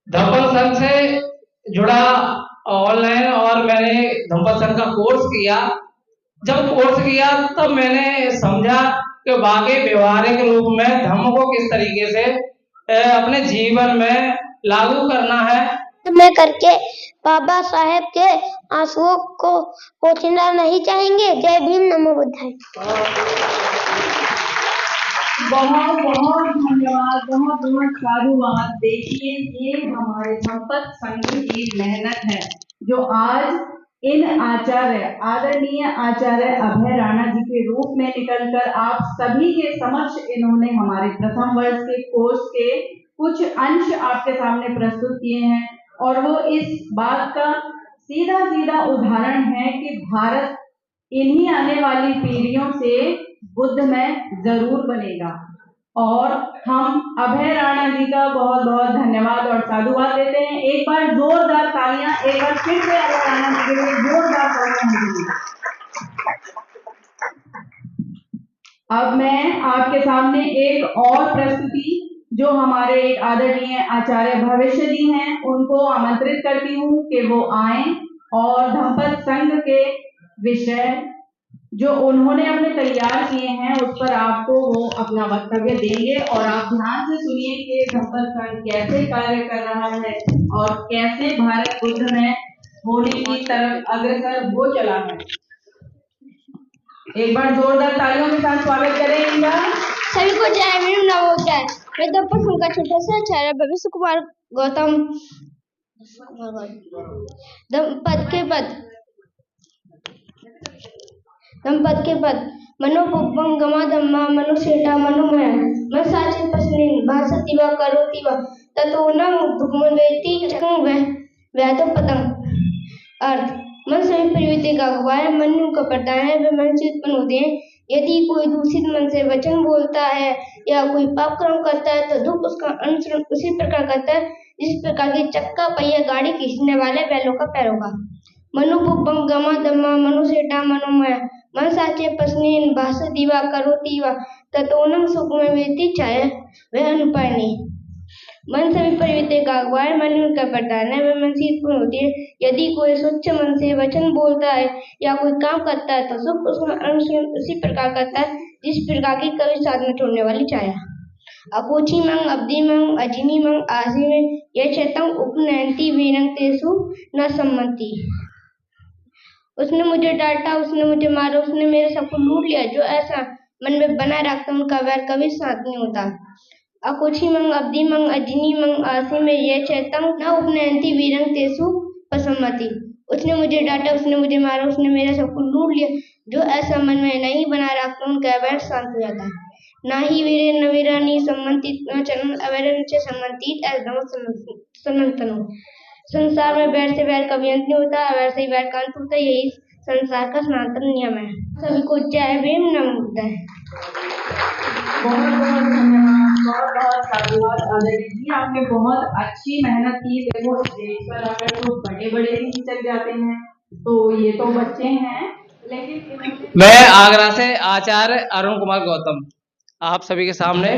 धम्पल संघ से जुड़ा ऑनलाइन और मैंने धम्पल संघ का कोर्स किया। जब कोर्स किया तब मैंने समझा कि वाकई व्यवहारिक रूप में धम्म को किस तरीके से अपने जीवन में लागू करना है। में करके बाबा साहेब के आंसुओं को पोंछना नहीं चाहेंगे। जय भीम, नमो बुद्धाय। बहुत बहुत धन्यवाद, बहुत बहुत साधुवाद। देखिए, ये हमारे धम्पल संघ की मेहनत है जो आज इन आचार्य, आदरणीय आचार्य अभय राणा जी के रूप में निकलकर आप सभी के समक्ष इन्होंने हमारे प्रथम वर्ष के कोर्स के कुछ अंश आपके सामने प्रस्तुत किए हैं और वो इस बात का सीधा सीधा उदाहरण है कि भारत इन्हीं आने वाली पीढ़ियों से बुद्ध में जरूर बनेगा। और हम अभय राणा जी का बहुत बहुत धन्यवाद और साधुवाद देते हैं। एक बार जोरदार तालियां, एक बार फिर से अभय राणा जी के लिए जोरदार तालियां। अब मैं आपके सामने एक और प्रस्तुति जो हमारे एक आदरणीय आचार्य भविष्य जी हैं उनको आमंत्रित करती हूँ कि वो आए और धम्पल संघ के विषय जो उन्होंने अपने तैयार किए हैं उस पर आपको वो अपना वक्तव्य देंगे और आप ध्यान से सुनिए कि धम्पल संघ कैसे कार्य कर रहा है और कैसे भारत बुद्ध में होने की तरफ अग्रसर हो चला है। एक बार जोरदार तालियों के साथ स्वागत करेंगे। सभी को जय भीम, नमो बुद्धाय। मैं धम्पल संघ का छोटा सा आचार्य भविष्य कुमार गौतम दंपत के पद मनो पुप्पं गमा धम्मा मनो सेटा मनोमय मन साचे पस्निन भासति वा करोति वा ततो न दुखमवेति चकं वैतो पदं। अर्थ, मन सभी परिवर्तित का अगुवा है, मन उनका प्रधान है, वे मन से उत्पन्न होते हैं। यदि कोई दूषित मन से वचन बोलता है या कोई पाप कर्म करता है तो दुख उसका अनुसरण उसी प्रकार करता है जिस प्रकार की चक्का पहिया गाड़ी खींचने वाले बैलों का पैर होगा। मनु पुप्पं गमा धम्मा मनु सेटा मनोमय मन साचे पस्निन भासति वा करोति वा ततोनं सुखमवेति चाय वह अनुपायनी। मन सभी परिवर्तित का अगुवा है, मन उनका प्रधान है, वह मन से उत्पन्न होती है। यदि कोई स्वच्छ मन से वचन बोलता है या कोई काम करता है तो सुख उसका अनुसरण उसी प्रकार करता है जिस प्रकार की कभी साथ में छोड़ने वाली छाया। अकोची मंग अब्दी मंग अजिनी मंग आसी में यह चेतंग उपनयंती वीरंग तेसु न सम्मति। उसने मुझे डांटा, उसने मुझे मारा, उसने मेरे सबको लूट लिया। जो ऐसा मन में बनाए रखता उनका वैर कभी साथ नहीं होता। अकुची मंग अब्दी मंग अजिनी मंग आसी में यह चैतंग न उपनयंती वीरंग तेसु पसम्मति। उसने मुझे डांटा, उसने मुझे मारा, उसने मेरा सबको लूट लिया। जो ऐसा मन में नहीं बनाए रखता उनका वैर शांत हो जाता है। ना ही वीरे न वीरानी सम्मतित न चलन अवैरन से सम्मतित समंतनो। संसार में वैर से वैर कभी अंत नहीं होता, वैर से वैर का अंत होता है। यही संसार का सनातन नियम है। सभी को जय भीम, नमो बुद्धाय। बहुत बहुत धन्यवाद, बहुत बहुत साधुवाद आदरणीय जी, आपने बहुत अच्छी मेहनत की। देखो स्टेज पर अगर तो बड़े बड़े भी चल जाते हैं तो ये तो बच्चे हैं, लेकिन मैं आगरा से आचार्य अरुण कुमार गौतम आप सभी के सामने।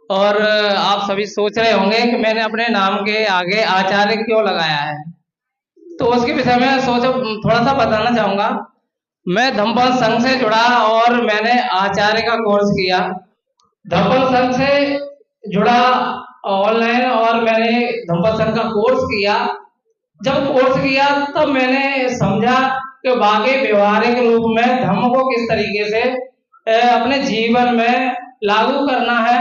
और आप सभी सोच रहे होंगे कि मैंने अपने नाम के आगे आचार्य क्यों लगाया है, तो उसके विषय में सोचा थोड़ा सा बताना चाहूंगा। मैं धम्पल संघ से जुड़ा और मैंने आचार्य का कोर्स किया। धम्पल संघ से जुड़ा ऑनलाइन और मैंने धम्पल संघ का कोर्स किया। जब कोर्स किया तब मैंने समझा कि वाकई व्यवहारिक रूप में धम्म को किस तरीके से अपने जीवन में लागू करना है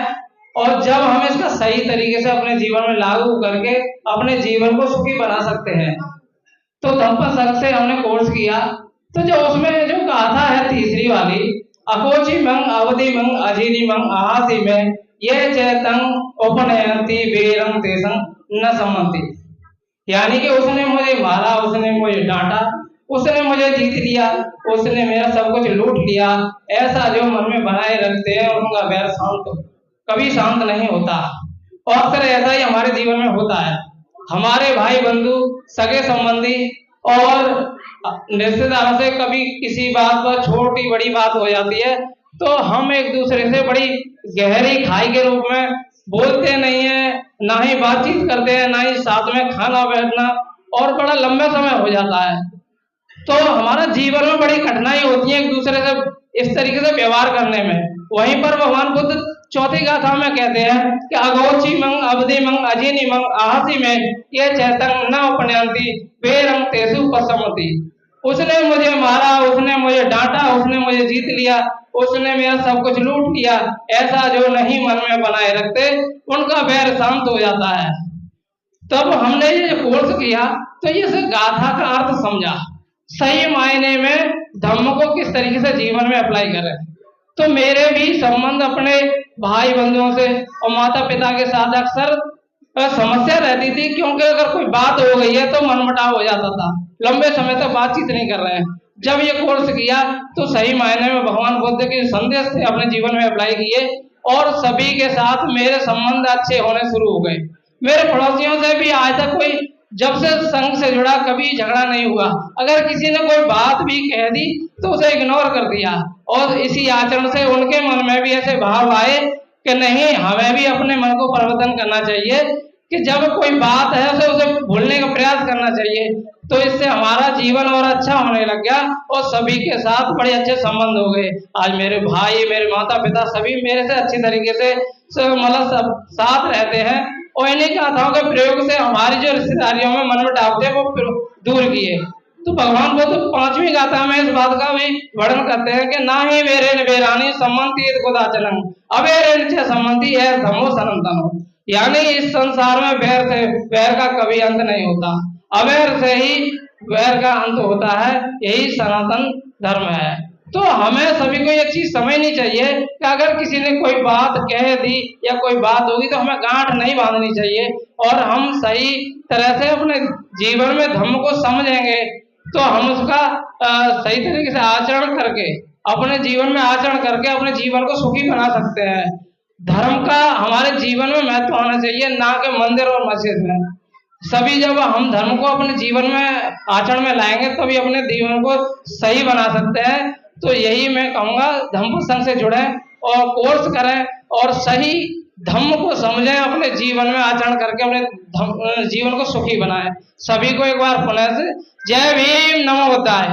और जब हम इसका सही तरीके से अपने जीवन में लागू करके अपने जीवन को सुखी बना सकते हैं। तो धम्पल संघ से हमने कोर्स किया। तो जो उसमें जो गाथा है तीसरी वाली, अकोची मंग अवधि मंग अजीनी मंग आहासी में यह चेतंग उपनयंती वीरंग तेसंग न सम्मति। यानी कि उसने मुझे मारा, उसने मुझे डांटा, उसने मुझे जीत लिया, उसने मेरा सब कुछ लूट लिया। ऐसा जो मन में बनाए रखते हैं उनका वैर कभी शांत नहीं होता। और अक्सर ऐसा ही हमारे जीवन में होता है। हमारे भाई बंधु, सगे संबंधी और रिश्तेदारों से कभी किसी बात पर छोटी बड़ी बात हो जाती है तो हम एक दूसरे से बड़ी गहरी खाई के रूप में बोलते नहीं है ना ही बातचीत करते हैं, ना ही साथ में खाना बैठना, और बड़ा लंबे समय हो जाता है। तो हमारा जीवन में बड़ी कठिनाई होती है एक दूसरे से इस तरीके से व्यवहार करने में। वहीं पर भगवान बुद्ध चौथी गाथा में कहते हैं कि अगोची मंग अवधि मंग अजीनी मंग आहसी में ये चैतंग न उपनयंती बेरंग तेसु पसमति। उसने मुझे मारा, उसने मुझे डांटा, उसने मुझे जीत लिया, उसने मेरा सब कुछ लूट लिया, ऐसा जो नहीं मन में बनाए रखते उनका बैर शांत हो जाता है। तब हमने ये कोर्स किया तो इस गाथा का अर्थ समझा, सही मायने में धम्म को किस तरीके से जीवन में अप्लाई करें। तो मेरे भी संबंध अपने भाई बंधुओं से और माता पिता के साथ अक्सर समस्या रहती थी, क्योंकि अगर कोई बात हो गई है तो मनमुटाव हो जाता था, लंबे समय तक बातचीत नहीं कर रहे हैं। जब ये कोर्स किया तो सही मायने में भगवान बुद्ध के संदेश से अपने जीवन में अप्लाई किए और सभी के साथ मेरे संबंध अच्छे होने शुरू हो गए। मेरे पड़ोसियों से भी आज तक कोई, जब से संघ से जुड़ा, कभी झगड़ा नहीं हुआ। अगर किसी ने कोई बात भी कह दी तो उसे इग्नोर कर दिया, और इसी आचरण से उनके मन में भी ऐसे भाव आए कि नहीं, हमें भी अपने मन को परिवर्तन करना चाहिए कि जब कोई बात है उसे भूलने का प्रयास करना चाहिए। तो इससे हमारा जीवन और अच्छा होने लग गया और सभी के साथ बड़े अच्छे संबंध हो गए। आज मेरे भाई, मेरे माता पिता सभी मेरे से अच्छी तरीके से मतलब सब साथ रहते हैं, और इन्हीं गाथाओं के प्रयोग से हमारी जो रिश्तेदारियों में मनमुटाव थे वो दूर किए। तो भगवान बुद्ध पांचवी गाथा में इस बात का भी वर्णन करते हैं कि ना ही मेरे निवेरानी संबंधी खुदाचलन अवेरे संबंधी है धम्मो सनातन। यानी इस संसार में वैर का कभी अंत नहीं होता, अवैर से ही वैर का अंत होता है, यही सनातन धर्म है। तो हमें सभी को ये चीज समझनी चाहिए कि अगर किसी ने कोई बात कह दी या कोई बात होगी तो हमें गांठ नहीं बांधनी चाहिए, और हम सही तरह से अपने जीवन में धर्म को समझेंगे तो हम उसका सही तरीके से आचरण करके, अपने जीवन में आचरण करके अपने जीवन को सुखी बना सकते हैं। धर्म का हमारे जीवन में महत्व होना चाहिए, ना कि मंदिर और मस्जिद में। सभी जब हम धर्म को अपने जीवन में आचरण में लाएंगे तभी अपने जीवन को सही बना सकते हैं। तो यही मैं कहूँगा, धम्म संघ से जुड़े और कोर्स करें और सही धम्म को समझें, अपने जीवन में आचरण करके अपने जीवन को सुखी बनाएं। सभी को एक बार पुनः से जय भीम, नमो बुद्धाय।